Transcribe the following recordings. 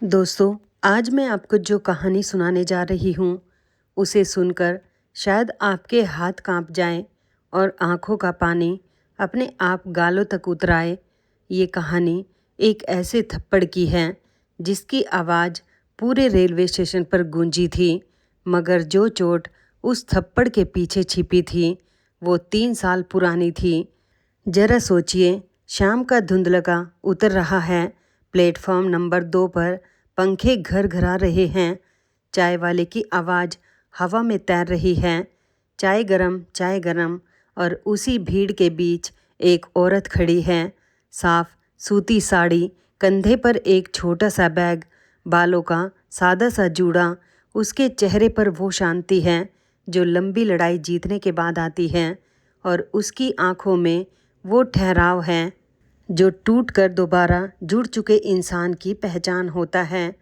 दोस्तों, आज मैं आपको जो कहानी सुनाने जा रही हूँ, उसे सुनकर शायद आपके हाथ कांप जाएं और आँखों का पानी अपने आप गालों तक उतर आए। ये कहानी एक ऐसे थप्पड़ की है जिसकी आवाज़ पूरे रेलवे स्टेशन पर गूंजी थी, मगर जो चोट उस थप्पड़ के पीछे छिपी थी, वो 3 साल पुरानी थी। जरा सोचिए, शाम का धुंधलका उतर रहा है, प्लेटफॉर्म नंबर 2 पर पंखे घरघरा रहे हैं, चाय वाले की आवाज़ हवा में तैर रही है, चाय गरम। और उसी भीड़ के बीच एक औरत खड़ी है, साफ सूती साड़ी, कंधे पर एक छोटा सा बैग, बालों का सादा सा जूड़ा। उसके चेहरे पर वो शांति है जो लंबी लड़ाई जीतने के बाद आती है, और उसकी आंखों में वो ठहराव है जो टूट कर दोबारा जुड़ चुके इंसान की पहचान होता है।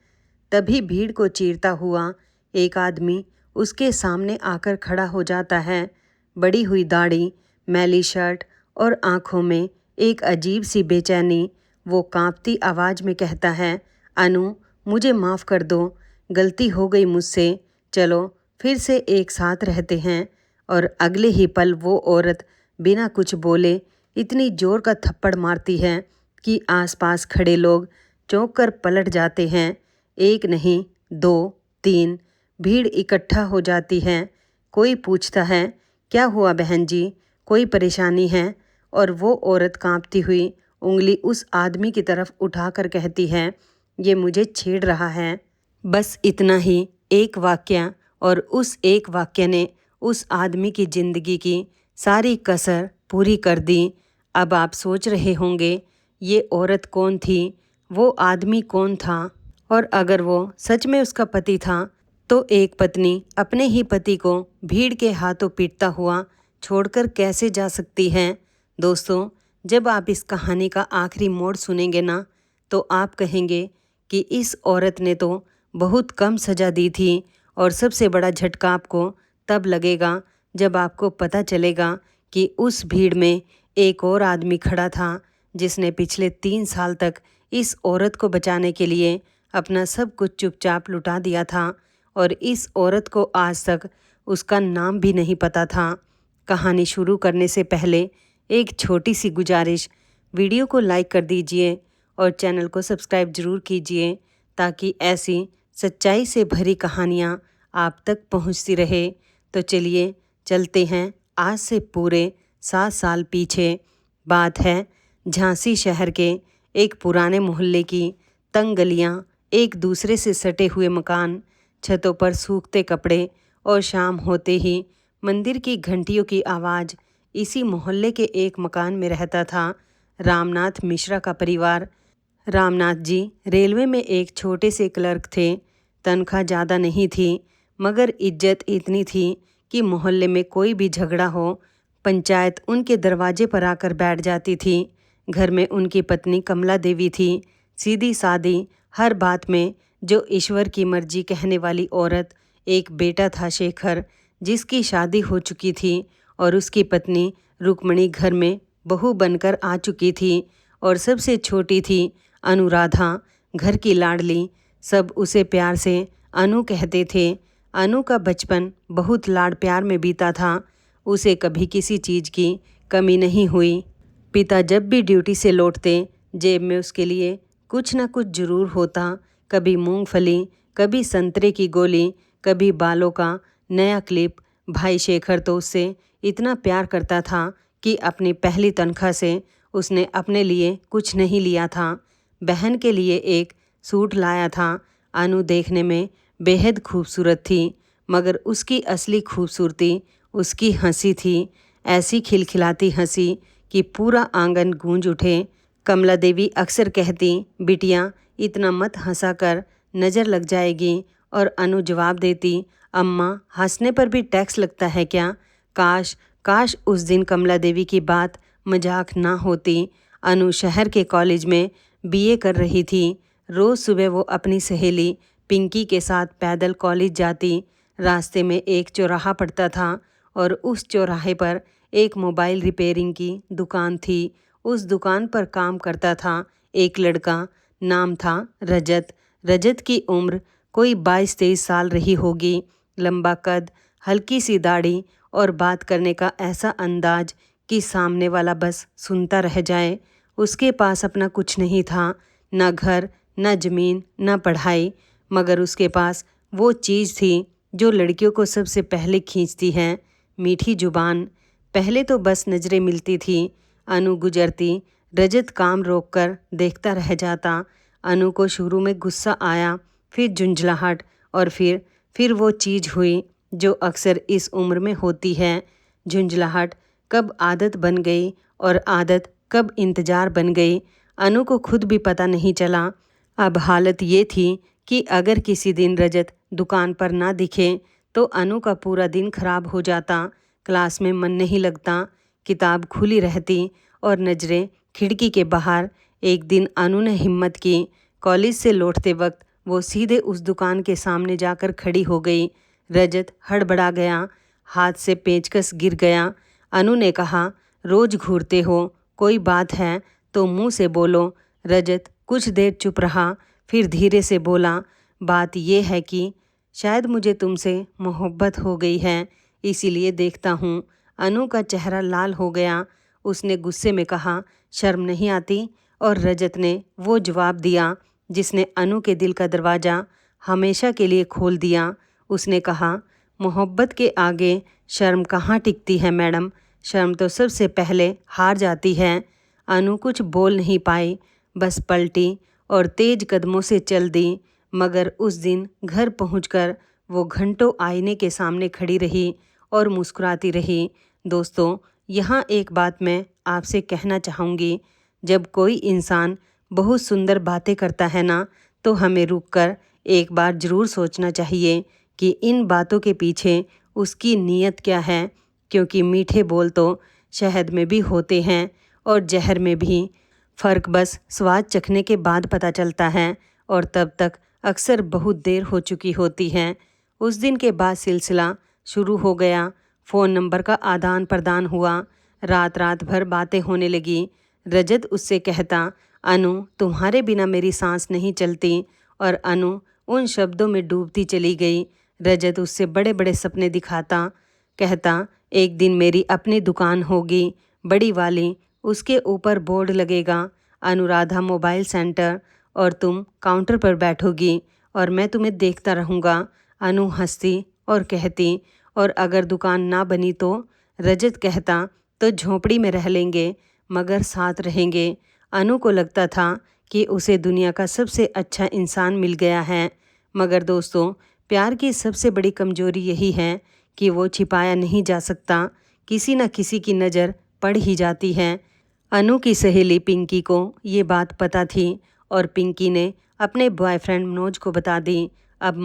तभी भीड़ को चीरता हुआ एक आदमी उसके सामने आकर खड़ा हो जाता है। बड़ी हुई दाढ़ी, मैली शर्ट और आंखों में एक अजीब सी बेचैनी। वो कांपती आवाज़ में कहता है, अनु, मुझे माफ़ कर दो, गलती हो गई मुझसे, चलो फिर से एक साथ रहते हैं। और अगले ही पल वो औरत बिना कुछ बोले इतनी जोर का थप्पड़ मारती है कि आसपास खड़े लोग चौंक कर पलट जाते हैं। एक नहीं, दो, तीन, भीड़ इकट्ठा हो जाती है। कोई पूछता है, क्या हुआ बहन जी, कोई परेशानी है? और वो औरत कांपती हुई उंगली उस आदमी की तरफ उठाकर कहती है, ये मुझे छेड़ रहा है। बस इतना ही एक वाक्य, और उस एक वाक्य ने उस आदमी की ज़िंदगी की सारी कसर पूरी कर दी। अब आप सोच रहे होंगे, ये औरत कौन थी, वो आदमी कौन था, और अगर वो सच में उसका पति था, तो एक पत्नी अपने ही पति को भीड़ के हाथों पीटता हुआ छोड़कर कैसे जा सकती है? दोस्तों, जब आप इस कहानी का आखिरी मोड़ सुनेंगे ना, तो आप कहेंगे कि इस औरत ने तो बहुत कम सज़ा दी थी। और सबसे बड़ा झटका आपको तब लगेगा जब आपको पता चलेगा कि उस भीड़ में एक और आदमी खड़ा था जिसने पिछले 3 साल तक इस औरत को बचाने के लिए अपना सब कुछ चुपचाप लुटा दिया था, और इस औरत को आज तक उसका नाम भी नहीं पता था। कहानी शुरू करने से पहले एक छोटी सी गुजारिश, वीडियो को लाइक कर दीजिए और चैनल को सब्सक्राइब ज़रूर कीजिए, ताकि ऐसी सच्चाई से भरी कहानियाँ आप तक पहुँचती रहे। तो चलिए चलते हैं आज से पूरे 7 साल पीछे। बात है झांसी शहर के एक पुराने मोहल्ले की। तंग गलियाँ, एक दूसरे से सटे हुए मकान, छतों पर सूखते कपड़े, और शाम होते ही मंदिर की घंटियों की आवाज़। इसी मोहल्ले के एक मकान में रहता था रामनाथ मिश्रा का परिवार। रामनाथ जी रेलवे में एक छोटे से क्लर्क थे। तनख्वाह ज़्यादा नहीं थी, मगर इज्जत इतनी थी कि मोहल्ले में कोई भी झगड़ा हो, पंचायत उनके दरवाजे पर आकर बैठ जाती थी। घर में उनकी पत्नी कमला देवी थी, सीधी सादी, हर बात में जो ईश्वर की मर्जी कहने वाली औरत। एक बेटा था शेखर, जिसकी शादी हो चुकी थी, और उसकी पत्नी रुक्मणी घर में बहू बनकर आ चुकी थी। और सबसे छोटी थी अनुराधा, घर की लाडली। सब उसे प्यार से अनु कहते थे। अनु का बचपन बहुत लाड प्यार में बीता था। उसे कभी किसी चीज़ की कमी नहीं हुई। पिता जब भी ड्यूटी से लौटते, जेब में उसके लिए कुछ न कुछ जरूर होता। कभी मूंगफली, कभी संतरे की गोली, कभी बालों का नया क्लिप। भाई शेखर तो उससे इतना प्यार करता था कि अपनी पहली तनख्वाह से उसने अपने लिए कुछ नहीं लिया था। बहन के लिए एक सूट लाया था। अनु देखने में बेहद खूबसूरत थी, मगर उसकी असली खूबसूरती उसकी हंसी थी। ऐसी खिलखिलाती हंसी कि पूरा आंगन गूंज उठे। कमला देवी अक्सर कहती, बिटिया इतना मत हंसा कर, नज़र लग जाएगी। और अनु जवाब देती, अम्मा हंसने पर भी टैक्स लगता है क्या? काश काश उस दिन कमला देवी की बात मजाक ना होती। अनु शहर के कॉलेज में बीए कर रही थी। रोज़ सुबह वो अपनी सहेली पिंकी के साथ पैदल कॉलेज जाती। रास्ते में एक चौराहा पड़ता था, और उस चौराहे पर एक मोबाइल रिपेयरिंग की दुकान थी। उस दुकान पर काम करता था एक लड़का, नाम था रजत। रजत की उम्र कोई 22-23 साल रही होगी। लंबा कद, हल्की सी दाढ़ी और बात करने का ऐसा अंदाज कि सामने वाला बस सुनता रह जाए। उसके पास अपना कुछ नहीं था, न घर, न ज़मीन, न पढ़ाई, मगर उसके पास वो चीज़ थी जो लड़कियों को सबसे पहले खींचती है, मीठी जुबान। पहले तो बस नज़रें मिलती थी। अनु गुजरती, रजत काम रोककर देखता रह जाता। अनु को शुरू में गुस्सा आया, फिर झुंझलाहट और फिर वो चीज़ हुई जो अक्सर इस उम्र में होती है। झुंझलाहट कब आदत बन गई और आदत कब इंतज़ार बन गई, अनु को खुद भी पता नहीं चला। अब हालत ये थी कि अगर किसी दिन रजत दुकान पर ना दिखे तो अनु का पूरा दिन खराब हो जाता। क्लास में मन नहीं लगता, किताब खुली रहती और नज़रें खिड़की के बाहर। एक दिन अनु ने हिम्मत की। कॉलेज से लौटते वक्त वो सीधे उस दुकान के सामने जाकर खड़ी हो गई। रजत हड़बड़ा गया, हाथ से पेचकस गिर गया। अनु ने कहा, रोज़ घूरते हो, कोई बात है तो मुंह से बोलो। रजत कुछ देर चुप रहा, फिर धीरे से बोला, बात यह है कि शायद मुझे तुमसे मोहब्बत हो गई है, इसीलिए देखता हूँ। अनु का चेहरा लाल हो गया। उसने गुस्से में कहा, शर्म नहीं आती? और रजत ने वो जवाब दिया जिसने अनु के दिल का दरवाज़ा हमेशा के लिए खोल दिया। उसने कहा, मोहब्बत के आगे शर्म कहाँ टिकती है मैडम, शर्म तो सबसे पहले हार जाती है। अनु कुछ बोल नहीं पाई, बस पलटी और तेज कदमों से चल दी। मगर उस दिन घर पहुंचकर वो घंटों आईने के सामने खड़ी रही और मुस्कुराती रही। दोस्तों, यहाँ एक बात मैं आपसे कहना चाहूँगी, जब कोई इंसान बहुत सुंदर बातें करता है ना, तो हमें रुककर एक बार ज़रूर सोचना चाहिए कि इन बातों के पीछे उसकी नीयत क्या है, क्योंकि मीठे बोल तो शहद में भी होते हैं और जहर में भी। फ़र्क बस स्वाद चखने के बाद पता चलता है और तब तक अक्सर बहुत देर हो चुकी होती है। उस दिन के बाद सिलसिला शुरू हो गया। फ़ोन नंबर का आदान प्रदान हुआ। रात रात भर बातें होने लगी। रजत उससे कहता, अनु तुम्हारे बिना मेरी सांस नहीं चलती, और अनु उन शब्दों में डूबती चली गई। रजत उससे बड़े बड़े सपने दिखाता, कहता, एक दिन मेरी अपनी दुकान होगी, बड़ी वाली, उसके ऊपर बोर्ड लगेगा, अनुराधा मोबाइल सेंटर, और तुम काउंटर पर बैठोगी और मैं तुम्हें देखता रहूँगा। अनु हंसती और कहती, और अगर दुकान ना बनी तो? रजत कहता, तो झोंपड़ी में रह लेंगे, मगर साथ रहेंगे। अनु को लगता था कि उसे दुनिया का सबसे अच्छा इंसान मिल गया है। मगर दोस्तों, प्यार की सबसे बड़ी कमजोरी यही है कि वो छिपाया नहीं जा सकता, किसी न किसी की नज़र पड़ ही जाती है। अनु की सहेली पिंकी को ये बात पता थी और पिंकी ने अपने बॉयफ्रेंड मनोज को बता दी। अब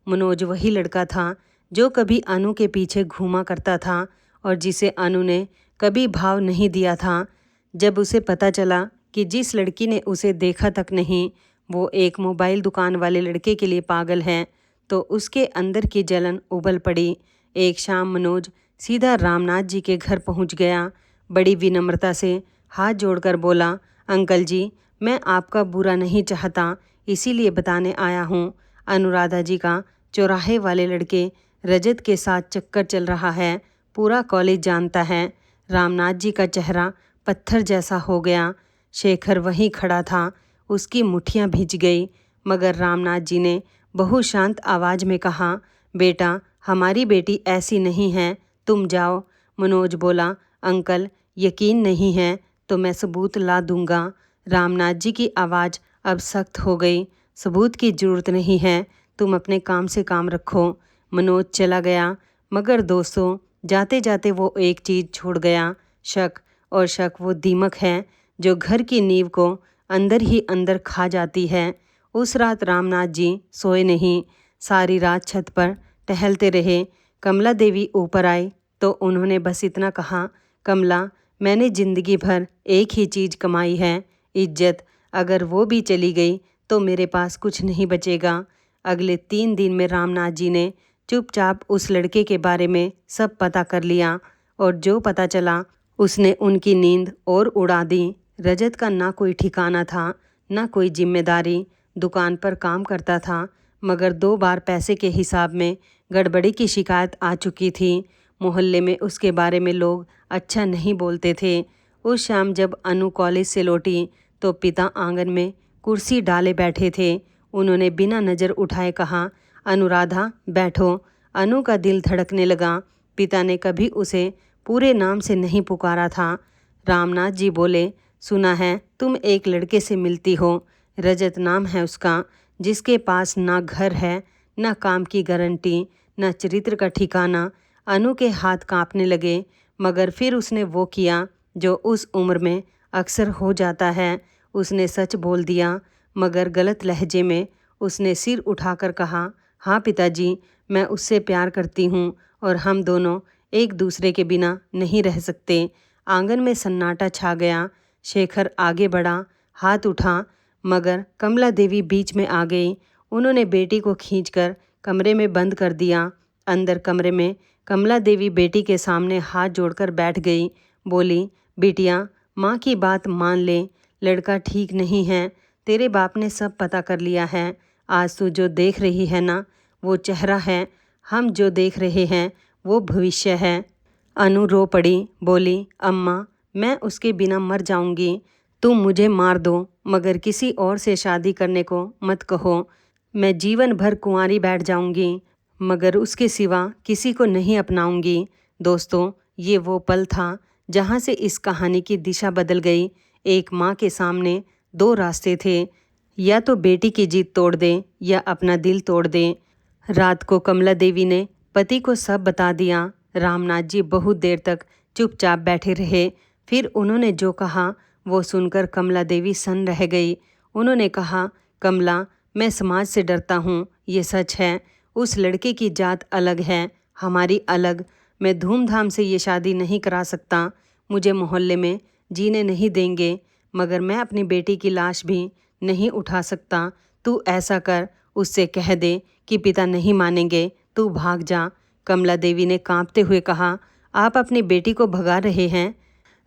मनोज वही लड़का था जो कभी अनु के पीछे घूमा करता था और जिसे अनु ने कभी भाव नहीं दिया था। जब उसे पता चला कि जिस लड़की ने उसे देखा तक नहीं, वो एक मोबाइल दुकान वाले लड़के के लिए पागल है, तो उसके अंदर की जलन उबल पड़ी। एक शाम मनोज सीधा रामनाथ जी के घर पहुंच गया। बड़ी विनम्रता से हाथ जोड़कर बोला, अंकल जी, मैं आपका बुरा नहीं चाहता, इसीलिए बताने आया हूँ। अनुराधा जी का चौराहे वाले लड़के रजत के साथ चक्कर चल रहा है, पूरा कॉलेज जानता है। रामनाथ जी का चेहरा पत्थर जैसा हो गया। शेखर वहीं खड़ा था, उसकी मुट्ठियाँ भिज गई, मगर रामनाथ जी ने बहुत शांत आवाज़ में कहा, बेटा, हमारी बेटी ऐसी नहीं है, तुम जाओ। मनोज बोला, अंकल, यकीन नहीं है तो मैं सबूत ला दूंगा। रामनाथ जी की आवाज़ अब सख्त हो गई, सबूत की ज़रूरत नहीं है, तुम अपने काम से काम रखो। मनोज चला गया, मगर दोस्तों, जाते जाते वो एक चीज़ छोड़ गया, शक। और शक वो दीमक है जो घर की नींव को अंदर ही अंदर खा जाती है। उस रात रामनाथ जी सोए नहीं, सारी रात छत पर टहलते रहे। कमला देवी ऊपर आई तो उन्होंने बस इतना कहा, कमला, मैंने ज़िंदगी भर एक ही चीज़ कमाई है, इज्जत। अगर वो भी चली गई तो मेरे पास कुछ नहीं बचेगा। अगले 3 दिन में रामनाथ जी ने चुपचाप उस लड़के के बारे में सब पता कर लिया, और जो पता चला उसने उनकी नींद और उड़ा दी। रजत का ना कोई ठिकाना था, ना कोई जिम्मेदारी, दुकान पर काम करता था, मगर 2 बार पैसे के हिसाब में गड़बड़ी की शिकायत आ चुकी थी। मोहल्ले में उसके बारे में लोग अच्छा नहीं बोलते थे। उस शाम जब अनु कॉलेज से लौटी तो पिता आंगन में कुर्सी डाले बैठे थे। उन्होंने बिना नज़र उठाए कहा, अनुराधा बैठो। अनु का दिल धड़कने लगा। पिता ने कभी उसे पूरे नाम से नहीं पुकारा था। रामनाथ जी बोले, सुना है तुम एक लड़के से मिलती हो, रजत नाम है उसका, जिसके पास ना घर है, ना काम की गारंटी, ना चरित्र का ठिकाना। अनु के हाथ कांपने लगे, मगर फिर उसने वो किया जो उस उम्र में अक्सर हो जाता है। उसने सच बोल दिया, मगर गलत लहजे में। उसने सिर उठाकर कहा, हाँ पिताजी, मैं उससे प्यार करती हूँ और हम दोनों एक दूसरे के बिना नहीं रह सकते। आंगन में सन्नाटा छा गया। शेखर आगे बढ़ा, हाथ उठा, मगर कमला देवी बीच में आ गई। उन्होंने बेटी को खींचकर कमरे में बंद कर दिया। अंदर कमरे में कमला देवी बेटी के सामने हाथ जोड़कर बैठ गई। बोली, बिटिया, माँ की बात मान ले, लड़का ठीक नहीं है। तेरे बाप ने सब पता कर लिया है। आज तू जो देख रही है ना, वो चेहरा है। हम जो देख रहे हैं वो भविष्य है। अनु रो पड़ी, बोली, अम्मा, मैं उसके बिना मर जाऊंगी। तुम मुझे मार दो, मगर किसी और से शादी करने को मत कहो। मैं जीवन भर कुंवारी बैठ जाऊंगी, मगर उसके सिवा किसी को नहीं अपनाऊंगी। दोस्तों, ये वो पल था जहाँ से इस कहानी की दिशा बदल गई। एक माँ के सामने 2 रास्ते थे, या तो बेटी की जीत तोड़ दें या अपना दिल तोड़ दें। रात को कमला देवी ने पति को सब बता दिया। रामनाथ जी बहुत देर तक चुपचाप बैठे रहे। फिर उन्होंने जो कहा वो सुनकर कमला देवी सन्न रह गई। उन्होंने कहा, कमला, मैं समाज से डरता हूँ, ये सच है। उस लड़के की जात अलग है, हमारी अलग। मैं धूमधाम से ये शादी नहीं करा सकता, मुझे मोहल्ले में जीने नहीं देंगे, मगर मैं अपनी बेटी की लाश भी नहीं उठा सकता। तू ऐसा कर, उससे कह दे कि पिता नहीं मानेंगे, तू भाग जा। कमला देवी ने कांपते हुए कहा, आप अपनी बेटी को भगा रहे हैं?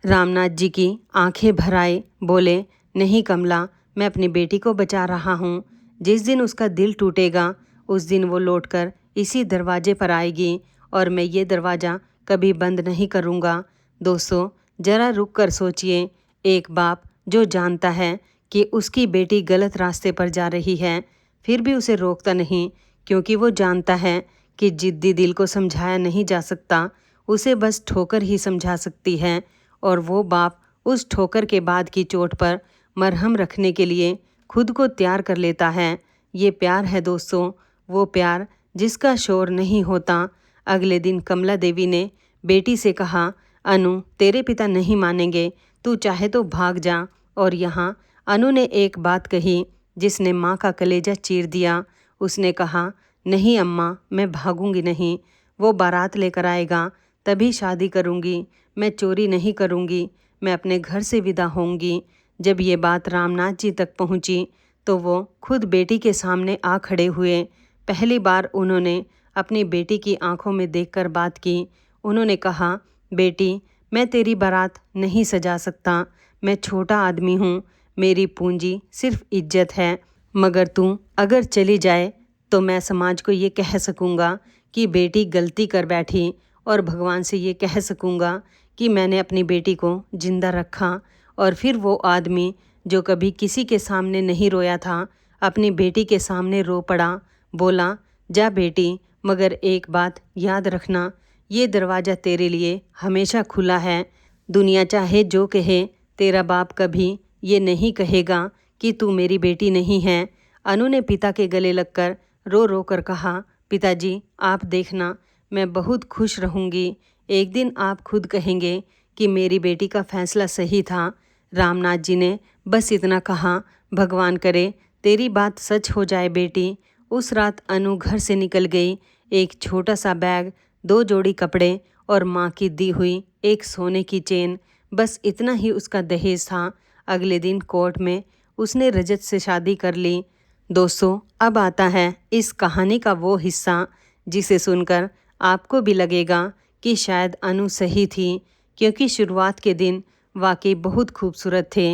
रामनाथ जी की आंखें भर आए। बोले, नहीं कमला, मैं अपनी बेटी को बचा रहा हूँ। जिस दिन उसका दिल टूटेगा उस दिन वो लौटकर इसी दरवाजे पर आएगी और मैं ये दरवाज़ा कभी बंद नहीं करूँगा। दोस्तों, ज़रा रुक कर सोचिए, एक बाप जो जानता है कि उसकी बेटी गलत रास्ते पर जा रही है, फिर भी उसे रोकता नहीं, क्योंकि वो जानता है कि जिद्दी दिल को समझाया नहीं जा सकता, उसे बस ठोकर ही समझा सकती है। और वो बाप उस ठोकर के बाद की चोट पर मरहम रखने के लिए खुद को तैयार कर लेता है। ये प्यार है दोस्तों, वो प्यार जिसका शोर नहीं होता। अगले दिन कमला देवी ने बेटी से कहा, अनु, तेरे पिता नहीं मानेंगे, तू चाहे तो भाग जा। और यहाँ अनु ने एक बात कही जिसने माँ का कलेजा चीर दिया। उसने कहा, नहीं अम्मा, मैं भागूंगी नहीं। वो बारात लेकर आएगा तभी शादी करूंगी, मैं चोरी नहीं करूंगी, मैं अपने घर से विदा होंगी। जब ये बात रामनाथ जी तक पहुंची तो वो खुद बेटी के सामने आ खड़े हुए। पहली बार उन्होंने अपनी बेटी की आंखों में देखकर बात की। उन्होंने कहा, बेटी, मैं तेरी बारात नहीं सजा सकता, मैं छोटा आदमी हूँ, मेरी पूंजी सिर्फ इज्जत है, मगर तू अगर चली जाए तो मैं समाज को ये कह सकूँगा कि बेटी गलती कर बैठी, और भगवान से ये कह सकूँगा कि मैंने अपनी बेटी को जिंदा रखा। और फिर वो आदमी जो कभी किसी के सामने नहीं रोया था, अपनी बेटी के सामने रो पड़ा। बोला, जा बेटी, मगर एक बात याद रखना, ये दरवाज़ा तेरे लिए हमेशा खुला है। दुनिया चाहे जो कहे, तेरा बाप कभी ये नहीं कहेगा कि तू मेरी बेटी नहीं है। अनु ने पिता के गले लगकर रो रो कर कहा, पिताजी, आप देखना, मैं बहुत खुश रहूँगी। एक दिन आप खुद कहेंगे कि मेरी बेटी का फैसला सही था। रामनाथ जी ने बस इतना कहा, भगवान करे तेरी बात सच हो जाए बेटी। उस रात अनु घर से निकल गई। एक छोटा सा बैग, 2 जोड़ी कपड़े और माँ की दी हुई एक सोने की चेन, बस इतना ही उसका दहेज था। अगले दिन कोर्ट में उसने रजत से शादी कर ली। दोस्तों, अब आता है इस कहानी का वो हिस्सा जिसे सुनकर आपको भी लगेगा कि शायद अनु सही थी, क्योंकि शुरुआत के दिन वाकई बहुत खूबसूरत थे।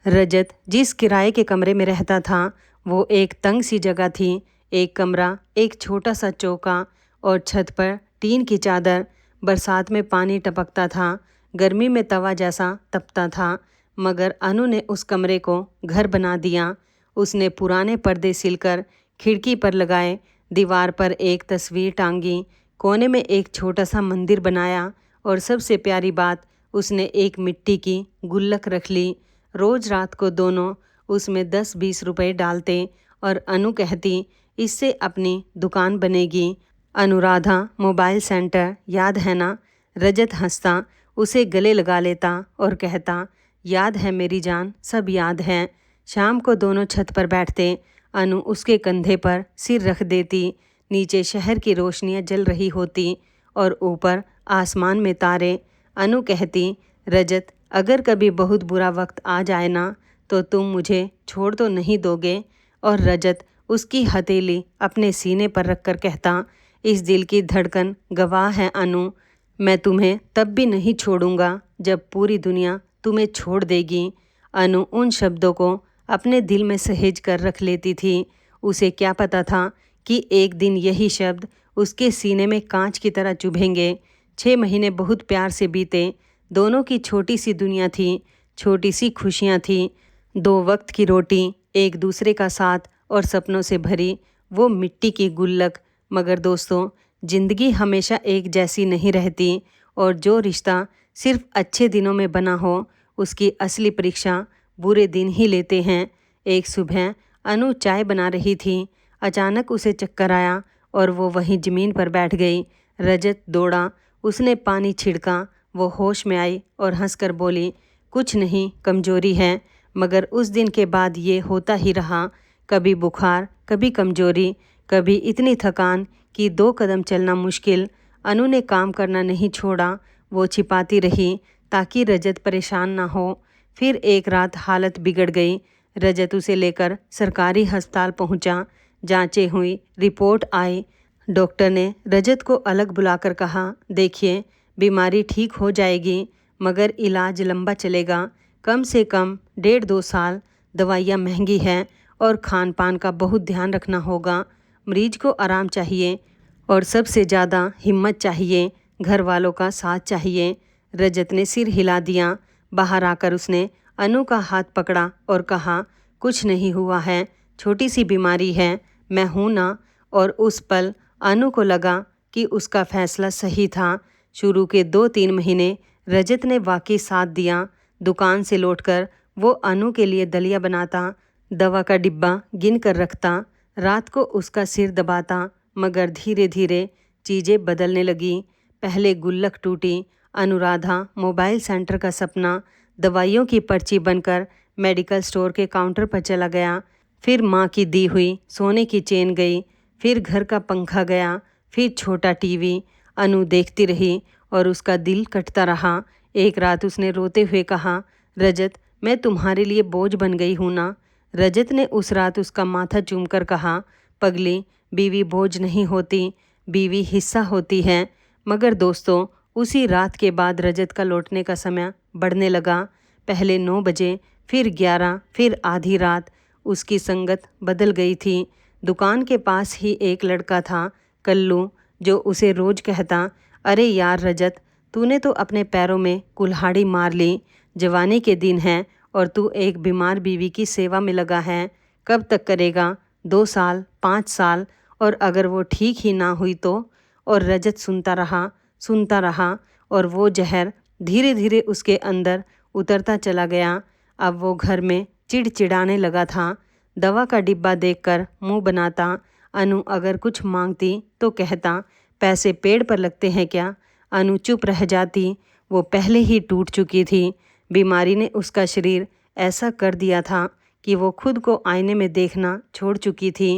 रजत जिस किराए के कमरे में रहता था वो एक तंग सी जगह थी। एक कमरा, एक छोटा सा चौका और छत पर टीन की चादर। बरसात में पानी टपकता था, गर्मी में तवा जैसा तपता था। मगर अनु ने उस कमरे को घर बना दिया। उसने पुराने पर्दे सिलकर खिड़की पर लगाए, दीवार पर एक तस्वीर टांगी, कोने में एक छोटा सा मंदिर बनाया और सबसे प्यारी बात, उसने एक मिट्टी की गुल्लक रख ली। रोज रात को दोनों उसमें 10-20 रुपए डालते और अनु कहती, इससे अपनी दुकान बनेगी। अनुराधा मोबाइल सेंटर, याद है ना? रजत हंसता, उसे गले लगा लेता और कहता, याद है मेरी जान, सब याद है। शाम को दोनों छत पर बैठते। अनु उसके कंधे पर सिर रख देती। नीचे शहर की रोशनियां जल रही होती और ऊपर आसमान में तारे। अनु कहती, रजत, अगर कभी बहुत बुरा वक्त आ जाए ना, तो तुम मुझे छोड़ तो नहीं दोगे? और रजत उसकी हथेली अपने सीने पर रखकर कहता, इस दिल की धड़कन गवाह है अनु, मैं तुम्हें तब भी नहीं छोड़ूंगा जब पूरी दुनिया तुम्हें छोड़ देगी। अनु उन शब्दों को अपने दिल में सहेज कर रख लेती थी। उसे क्या पता था कि एक दिन यही शब्द उसके सीने में कांच की तरह चुभेंगे। 6 महीने बहुत प्यार से बीते। दोनों की छोटी सी दुनिया थी, छोटी सी खुशियाँ थी, 2 वक्त की रोटी, एक दूसरे का साथ और सपनों से भरी वो मिट्टी की गुल्लक। मगर दोस्तों, ज़िंदगी हमेशा एक जैसी नहीं रहती और जो रिश्ता सिर्फ अच्छे दिनों में बना हो, उसकी असली परीक्षा बुरे दिन ही लेते हैं। एक सुबह अनु चाय बना रही थी। अचानक उसे चक्कर आया और वो वहीं ज़मीन पर बैठ गई। रजत दौड़ा, उसने पानी छिड़का। वो होश में आई और हंसकर बोली, कुछ नहीं, कमज़ोरी है। मगर उस दिन के बाद ये होता ही रहा, कभी बुखार, कभी कमज़ोरी, कभी इतनी थकान कि 2 कदम चलना मुश्किल। अनु ने काम करना नहीं छोड़ा, वो छिपाती रही ताकि रजत परेशान ना हो। फिर एक रात हालत बिगड़ गई। रजत उसे लेकर सरकारी अस्पताल पहुंचा। जांचें हुई, रिपोर्ट आई। डॉक्टर ने रजत को अलग बुलाकर कहा, देखिए, बीमारी ठीक हो जाएगी मगर इलाज लंबा चलेगा, कम से कम 1.5-2 साल। दवाइयाँ महंगी हैं और खान पान का बहुत ध्यान रखना होगा। मरीज को आराम चाहिए और सबसे ज़्यादा हिम्मत चाहिए, घर वालों का साथ चाहिए। रजत ने सिर हिला दिया। बाहर आकर उसने अनु का हाथ पकड़ा और कहा, कुछ नहीं हुआ है, छोटी सी बीमारी है, मैं हूँ ना। और उस पल अनु को लगा कि उसका फैसला सही था। शुरू के 2-3 महीने रजत ने वाकई साथ दिया। दुकान से लौटकर वो अनु के लिए दलिया बनाता, दवा का डिब्बा गिन कर रखता, रात को उसका सिर दबाता। मगर धीरे धीरे चीज़ें बदलने लगी। पहले गुल्लक टूटी, अनुराधा मोबाइल सेंटर का सपना दवाइयों की पर्ची बनकर मेडिकल स्टोर के काउंटर पर चला गया। फिर माँ की दी हुई सोने की चेन गई, फिर घर का पंखा गया, फिर छोटा टीवी। अनु देखती रही और उसका दिल कटता रहा। एक रात उसने रोते हुए कहा, रजत, मैं तुम्हारे लिए बोझ बन गई हूँ ना। रजत ने उस रात उसका माथा चूमकर कहा, पगली, बीवी बोझ नहीं होती, बीवी हिस्सा होती है। मगर दोस्तों, उसी रात के बाद रजत का लौटने का समय बढ़ने लगा। पहले 9 बजे, फिर 11, फिर आधी रात। उसकी संगत बदल गई थी। दुकान के पास ही एक लड़का था, कल्लू, जो उसे रोज कहता, अरे यार रजत, तूने तो अपने पैरों में कुल्हाड़ी मार ली, जवानी के दिन हैं और तू एक बीमार बीवी की सेवा में लगा है, कब तक करेगा? 2 साल, 5 साल, और अगर वो ठीक ही ना हुई तो? और रजत सुनता रहा और वो जहर धीरे धीरे उसके अंदर उतरता चला गया। अब वो घर में चिड़चिड़ाने लगा था। दवा का डिब्बा देखकर मुंह बनाता। अनु अगर कुछ मांगती तो कहता, पैसे पेड़ पर लगते हैं क्या? अनु चुप रह जाती। वो पहले ही टूट चुकी थी। बीमारी ने उसका शरीर ऐसा कर दिया था कि वो खुद को आईने में देखना छोड़ चुकी थी।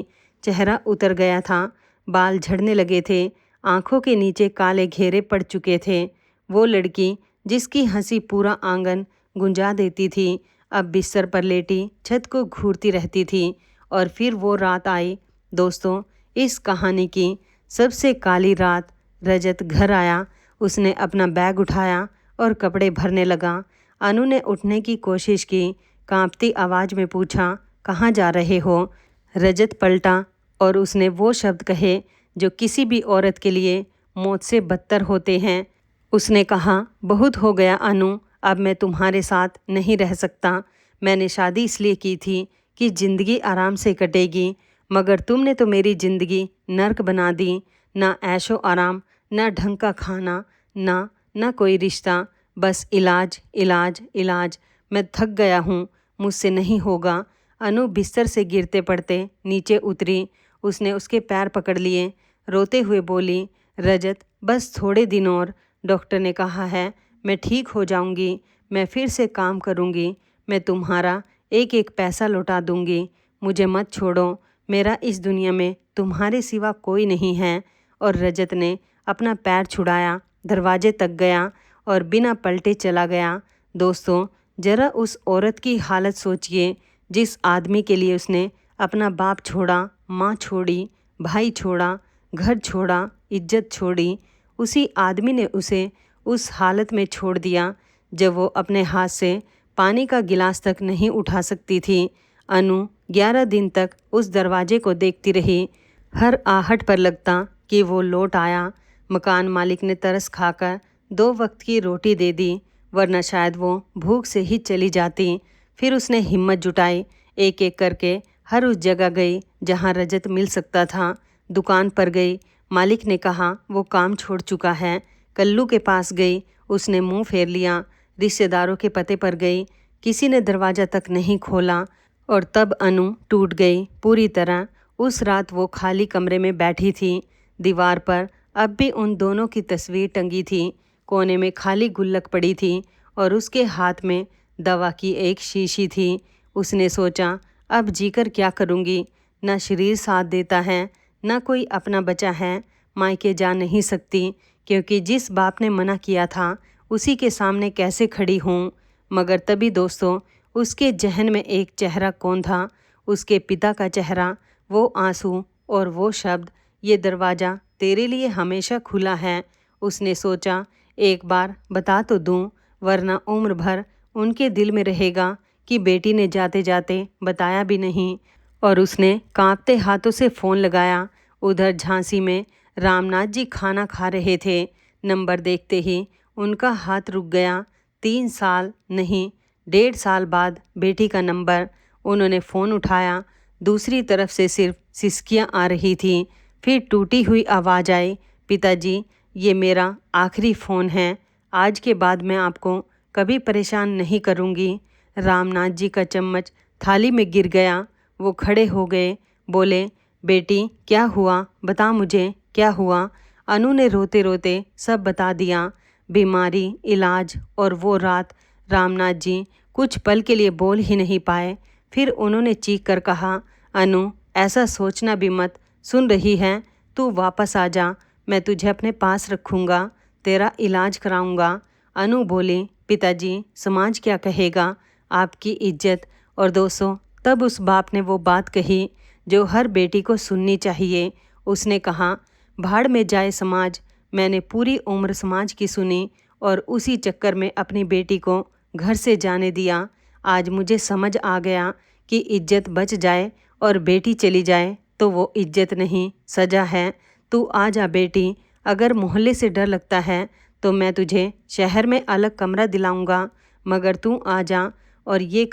चेहरा उतर गया था, बाल झड़ने लगे थे, आंखों के नीचे काले घेरे पड़ चुके थे। वो लड़की जिसकी हंसी पूरा आंगन गुंजा देती थी, अब बिस्तर पर लेटी छत को घूरती रहती थी। और फिर वो रात आई दोस्तों, इस कहानी की सबसे काली रात। रजत घर आया, उसने अपना बैग उठाया और कपड़े भरने लगा। अनु ने उठने की कोशिश की, कांपती आवाज़ में पूछा, कहाँ जा रहे हो? रजत पलटा और उसने वो शब्द कहे जो किसी भी औरत के लिए मौत से बदतर होते हैं। उसने कहा, बहुत हो गया अनु, अब मैं तुम्हारे साथ नहीं रह सकता। मैंने शादी इसलिए की थी कि ज़िंदगी आराम से कटेगी, मगर तुमने तो मेरी ज़िंदगी नर्क बना दी। ना ऐशो आराम, ना ढंग का खाना, ना कोई रिश्ता, बस इलाज इलाज इलाज। मैं थक गया हूँ, मुझसे नहीं होगा। अनु बिस्तर से गिरते पड़ते नीचे उतरी। उसने उसके पैर पकड़ लिए, रोते हुए बोली, रजत बस थोड़े दिन और, डॉक्टर ने कहा है मैं ठीक हो जाऊंगी, मैं फिर से काम करूंगी, मैं तुम्हारा एक एक पैसा लौटा दूंगी, मुझे मत छोड़ो, मेरा इस दुनिया में तुम्हारे सिवा कोई नहीं है। और रजत ने अपना पैर छुड़ाया, दरवाजे तक गया और बिना पलटे चला गया। दोस्तों, ज़रा उस औरत की हालत सोचिए, जिस आदमी के लिए उसने अपना बाप छोड़ा, माँ छोड़ी, भाई छोड़ा, घर छोड़ा, इज्जत छोड़ी, उसी आदमी ने उसे उस हालत में छोड़ दिया जब वो अपने हाथ से पानी का गिलास तक नहीं उठा सकती थी। अनु 11 दिन तक उस दरवाजे को देखती रही। हर आहट पर लगता कि वो लौट आया। मकान मालिक ने तरस खाकर 2 वक्त की रोटी दे दी, वरना शायद वो भूख से ही चली जाती। फिर उसने हिम्मत जुटाई, एक एक करके हर उस जगह गई जहाँ रजत मिल सकता था। दुकान पर गई, मालिक ने कहा वो काम छोड़ चुका है। कल्लू के पास गई, उसने मुंह फेर लिया। रिश्तेदारों के पते पर गई, किसी ने दरवाज़ा तक नहीं खोला। और तब अनु टूट गई पूरी तरह। उस रात वो खाली कमरे में बैठी थी। दीवार पर अब भी उन दोनों की तस्वीर टंगी थी। कोने में खाली गुल्लक पड़ी थी और उसके हाथ में दवा की एक शीशी थी। उसने सोचा, अब जीकर क्या करूँगी, ना शरीर साथ देता है, ना कोई अपना बचा है। मायके जा नहीं सकती, क्योंकि जिस बाप ने मना किया था उसी के सामने कैसे खड़ी हूँ। मगर तभी दोस्तों, उसके जहन में एक चेहरा कौन था? उसके पिता का चेहरा, वो आंसू और वो शब्द, ये दरवाज़ा तेरे लिए हमेशा खुला है। उसने सोचा, एक बार बता तो दूं, वरना उम्र भर उनके दिल में रहेगा कि बेटी ने जाते जाते बताया भी नहीं। और उसने कांपते हाथों से फ़ोन लगाया। उधर झांसी में रामनाथ जी खाना खा रहे थे। नंबर देखते ही उनका हाथ रुक गया। 3 साल नहीं, 1.5 साल बाद बेटी का नंबर। उन्होंने फ़ोन उठाया। दूसरी तरफ से सिर्फ सिसकियाँ आ रही थीं। फिर टूटी हुई आवाज़ आई, पिताजी, ये मेरा आखिरी फ़ोन है, आज के बाद मैं आपको कभी परेशान नहीं करूँगी। रामनाथ जी का चम्मच थाली में गिर गया। वो खड़े हो गए, बोले, बेटी क्या हुआ, बता मुझे क्या हुआ। अनु ने रोते रोते सब बता दिया, बीमारी, इलाज और वो रात। रामनाथ जी कुछ पल के लिए बोल ही नहीं पाए। फिर उन्होंने चीख कर कहा, अनु ऐसा सोचना भी मत, सुन रही है, तू वापस आ जा, मैं तुझे अपने पास रखूँगा, तेरा इलाज कराऊँगा। अनु बोली, पिताजी समाज क्या कहेगा, आपकी इज्जत। और दोस्तों, तब उस बाप ने वो बात कही जो हर बेटी को सुननी चाहिए। उसने कहा, भाड़ में जाए समाज, मैंने पूरी उम्र समाज की सुनी और उसी चक्कर में अपनी बेटी को घर से जाने दिया। आज मुझे समझ आ गया कि इज्जत बच जाए और बेटी चली जाए तो वो इज्जत नहीं, सज़ा है। तू आ जा बेटी, अगर मोहल्ले से डर लगता है तो मैं तुझे शहर में अलग कमरा दिलाऊंगा, मगर तू आ जा। और ये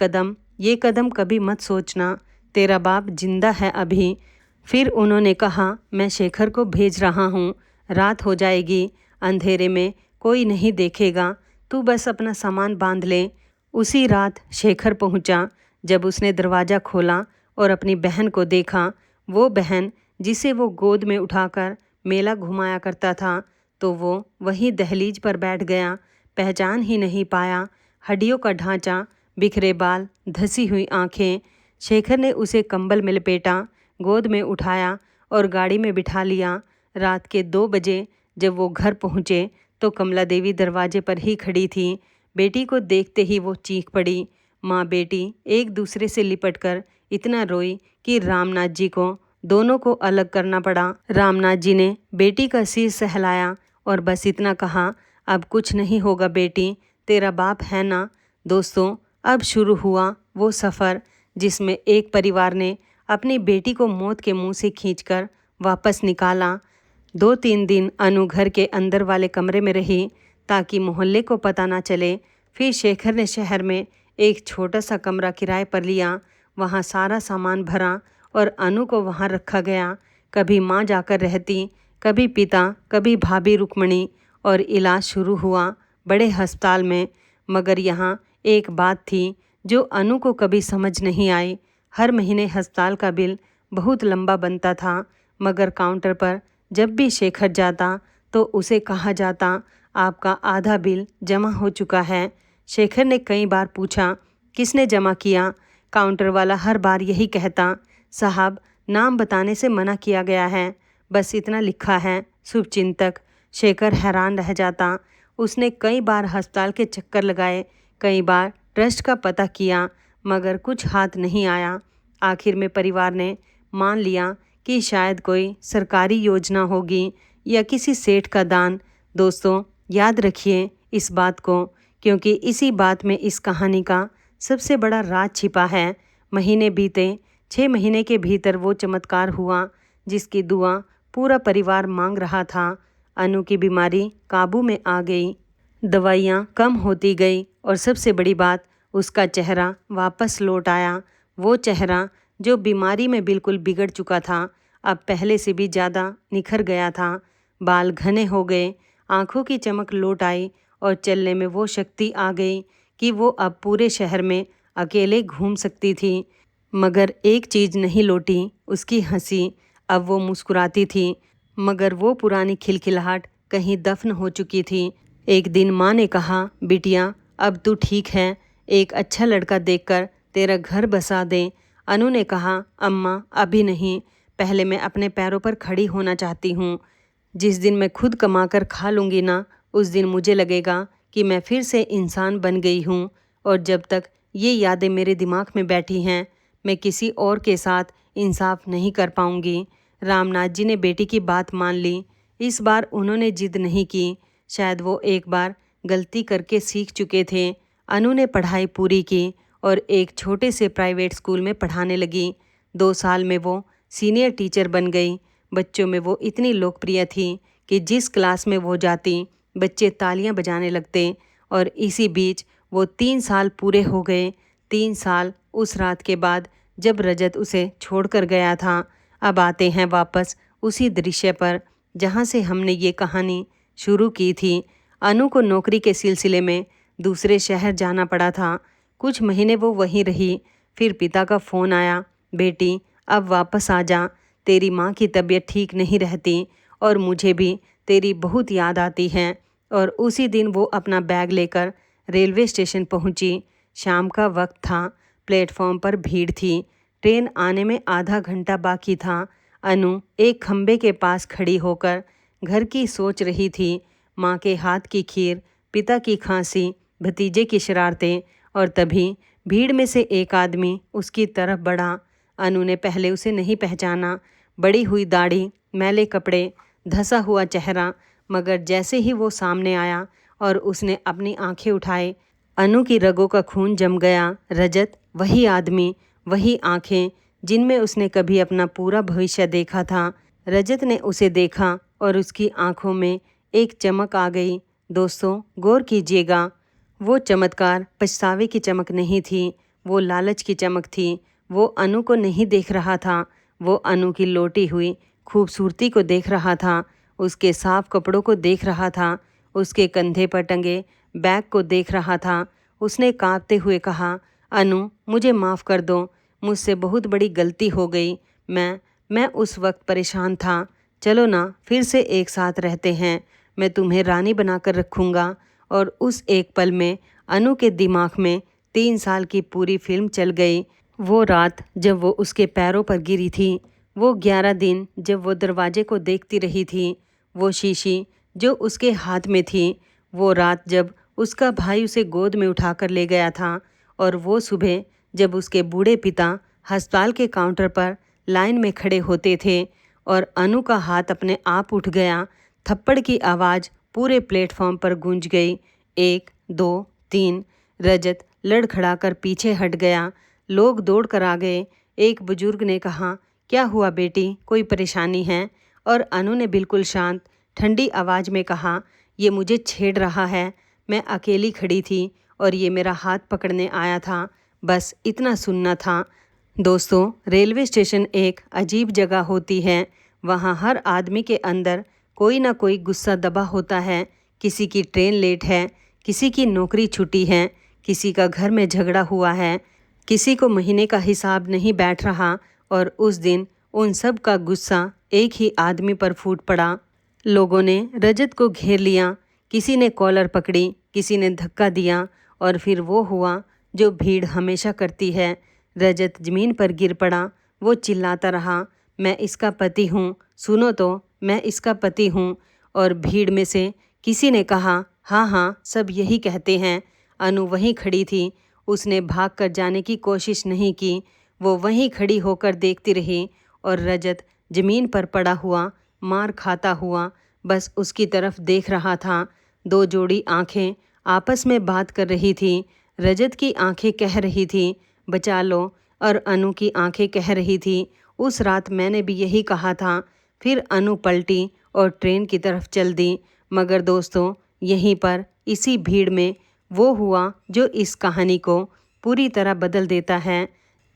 कदम कभी मत सोचना, तेरा बाप जिंदा है अभी। फिर उन्होंने कहा, मैं शेखर को भेज रहा हूँ, रात हो जाएगी, अंधेरे में कोई नहीं देखेगा, तू बस अपना सामान बांध ले। उसी रात शेखर पहुँचा। जब उसने दरवाज़ा खोला और अपनी बहन को देखा, वो बहन जिसे वो गोद में उठाकर मेला घुमाया करता था, तो वो वहीं दहलीज पर बैठ गया। पहचान ही नहीं पाया, हड्डियों का ढांचा, बिखरे बाल, धसी हुई आंखें। शेखर ने उसे कंबल में लपेटा, गोद में उठाया और गाड़ी में बिठा लिया। रात के 2 बजे जब वो घर पहुँचे तो कमला देवी दरवाजे पर ही खड़ी थी। बेटी को देखते ही वो चीख पड़ी। माँ बेटी एक दूसरे से लिपटकर इतना रोई कि रामनाथ जी को दोनों को अलग करना पड़ा। रामनाथ जी ने बेटी का सिर सहलाया और बस इतना कहा, अब कुछ नहीं होगा बेटी, तेरा बाप है ना। दोस्तों, अब शुरू हुआ वो सफ़र जिसमें एक परिवार ने अपनी बेटी को मौत के मुंह से खींचकर वापस निकाला। 2-3 दिन अनु घर के अंदर वाले कमरे में रही ताकि मोहल्ले को पता ना चले। फिर शेखर ने शहर में एक छोटा सा कमरा किराए पर लिया। वहाँ सारा सामान भरा और अनु को वहाँ रखा गया। कभी माँ जाकर रहती, कभी पिता, कभी भाभी रुक्मणी, और इलाज शुरू हुआ बड़े अस्पताल में। मगर यहाँ एक बात थी जो अनु को कभी समझ नहीं आई। हर महीने अस्पताल का बिल बहुत लंबा बनता था, मगर काउंटर पर जब भी शेखर जाता तो उसे कहा जाता, आपका आधा बिल जमा हो चुका है। शेखर ने कई बार पूछा, किसने जमा किया? काउंटर वाला हर बार यही कहता, साहब नाम बताने से मना किया गया है, बस इतना लिखा है, शुभचिंतक। शेखर हैरान रह जाता। उसने कई बार अस्पताल के चक्कर लगाए, कई बार ट्रस्ट का पता किया, मगर कुछ हाथ नहीं आया। आखिर में परिवार ने मान लिया कि शायद कोई सरकारी योजना होगी या किसी सेठ का दान। दोस्तों, याद रखिए इस बात को, क्योंकि इसी बात में इस कहानी का सबसे बड़ा राज छिपा है। महीने बीते, 6 महीने के भीतर वो चमत्कार हुआ जिसकी दुआ पूरा परिवार मांग रहा था। अनु की बीमारी काबू में आ गई, दवाइयाँ कम होती गई और सबसे बड़ी बात, उसका चेहरा वापस लौट आया। वो चेहरा जो बीमारी में बिल्कुल बिगड़ चुका था, अब पहले से भी ज़्यादा निखर गया था। बाल घने हो गए, आंखों की चमक लौट आई और चलने में वो शक्ति आ गई कि वो अब पूरे शहर में अकेले घूम सकती थी। मगर एक चीज़ नहीं लौटी, उसकी हंसी। अब वो मुस्कुराती थी, मगर वो पुरानी खिलखिलाहट कहीं दफन हो चुकी थी। एक दिन माँ ने कहा, बिटिया अब तू ठीक है, एक अच्छा लड़का देखकर तेरा घर बसा दें। अनु ने कहा, अम्मा अभी नहीं, पहले मैं अपने पैरों पर खड़ी होना चाहती हूँ। जिस दिन मैं खुद कमाकर खा लूँगी ना, उस दिन मुझे लगेगा कि मैं फिर से इंसान बन गई हूँ। और जब तक ये यादें मेरे दिमाग में बैठी हैं, मैं किसी और के साथ इंसाफ नहीं कर पाऊँगी। रामनाथ जी ने बेटी की बात मान ली। इस बार उन्होंने जिद नहीं की, शायद वो एक बार गलती करके सीख चुके थे। अनु ने पढ़ाई पूरी की और एक छोटे से प्राइवेट स्कूल में पढ़ाने लगी। 2 साल में वो सीनियर टीचर बन गई। बच्चों में वो इतनी लोकप्रिय थी कि जिस क्लास में वो जाती, बच्चे तालियां बजाने लगते। और इसी बीच वो 3 साल पूरे हो गए। 3 साल उस रात के बाद जब रजत उसे छोड़कर गया था। अब आते हैं वापस उसी दृश्य पर जहाँ से हमने ये कहानी शुरू की थी। अनु को नौकरी के सिलसिले में दूसरे शहर जाना पड़ा था। कुछ महीने वो वहीं रही। फिर पिता का फ़ोन आया, बेटी अब वापस आ जा, तेरी माँ की तबीयत ठीक नहीं रहती और मुझे भी तेरी बहुत याद आती है। और उसी दिन वो अपना बैग लेकर रेलवे स्टेशन पहुँची। शाम का वक्त था, प्लेटफॉर्म पर भीड़ थी, ट्रेन आने में आधा घंटा बाकी था। अनु एक खंबे के पास खड़ी होकर घर की सोच रही थी। माँ के हाथ की खीर, पिता की खांसी, भतीजे की शरारतें, और तभी भीड़ में से एक आदमी उसकी तरफ बढ़ा। अनु ने पहले उसे नहीं पहचाना। बड़ी हुई दाढ़ी, मैले कपड़े, धंसा हुआ चेहरा, मगर जैसे ही वो सामने आया और उसने अपनी आंखें उठाए, अनु की रगों का खून जम गया। रजत, वही आदमी, वही आंखें जिनमें उसने कभी अपना पूरा भविष्य देखा था। रजत ने उसे देखा और उसकी आंखों में एक चमक आ गई। दोस्तों, गौर कीजिएगा, वो चमत्कार पछतावे की चमक नहीं थी, वो लालच की चमक थी। वो अनु को नहीं देख रहा था, वो अनु की लौटी हुई खूबसूरती को देख रहा था, उसके साफ कपड़ों को देख रहा था, उसके कंधे पर टंगे बैग को देख रहा था। उसने कांपते हुए कहा, अनु मुझे माफ़ कर दो, मुझसे बहुत बड़ी गलती हो गई। मैं उस वक्त परेशान था। चलो ना, फिर से एक साथ रहते हैं, मैं तुम्हें रानी बनाकर रखूँगा। और उस एक पल में अनु के दिमाग में 3 साल की पूरी फिल्म चल गई। वो रात जब वो उसके पैरों पर गिरी थी, वो 11 दिन जब वो दरवाजे को देखती रही थी, वो शीशी जो उसके हाथ में थी, वो रात जब उसका भाई उसे गोद में उठाकर ले गया था, और वो सुबह जब उसके बूढ़े पिता अस्पताल के काउंटर पर लाइन में खड़े होते थे और अनु का हाथ अपने आप उठ गया। थप्पड़ की आवाज़ पूरे प्लेटफॉर्म पर गूंज गई। 1 2 3। रजत लड़खड़ाकर पीछे हट गया। लोग दौड़ कर आ गए। एक बुजुर्ग ने कहा, क्या हुआ बेटी, कोई परेशानी है? और अनु ने बिल्कुल शांत ठंडी आवाज़ में कहा, ये मुझे छेड़ रहा है। मैं अकेली खड़ी थी और ये मेरा हाथ पकड़ने आया था, बस इतना सुनना था। दोस्तों, रेलवे स्टेशन एक अजीब जगह होती है। वहाँ हर आदमी के अंदर कोई ना कोई गुस्सा दबा होता है। किसी की ट्रेन लेट है, किसी की नौकरी छुट्टी है, किसी का घर में झगड़ा हुआ है, किसी को महीने का हिसाब नहीं बैठ रहा। और उस दिन उन सब का गुस्सा एक ही आदमी पर फूट पड़ा। लोगों ने रजत को घेर लिया, किसी ने कॉलर पकड़ी, किसी ने धक्का दिया और फिर वो हुआ जो भीड़ हमेशा करती है। रजत ज़मीन पर गिर पड़ा। वो चिल्लाता रहा, मैं इसका पति हूँ, सुनो तो, मैं इसका पति हूँ। और भीड़ में से किसी ने कहा, हाँ हाँ, सब यही कहते हैं। अनु वहीं खड़ी थी। उसने भाग कर जाने की कोशिश नहीं की। वो वहीं खड़ी होकर देखती रही और रजत ज़मीन पर पड़ा हुआ, मार खाता हुआ बस उसकी तरफ देख रहा था। दो जोड़ी आंखें आपस में बात कर रही थी। रजत की आंखें कह रही थी, बचा लो, और अनु की आंखें कह रही थी, उस रात मैंने भी यही कहा था। फिर अनु पलटी और ट्रेन की तरफ चल दी। मगर दोस्तों, यहीं पर इसी भीड़ में वो हुआ जो इस कहानी को पूरी तरह बदल देता है।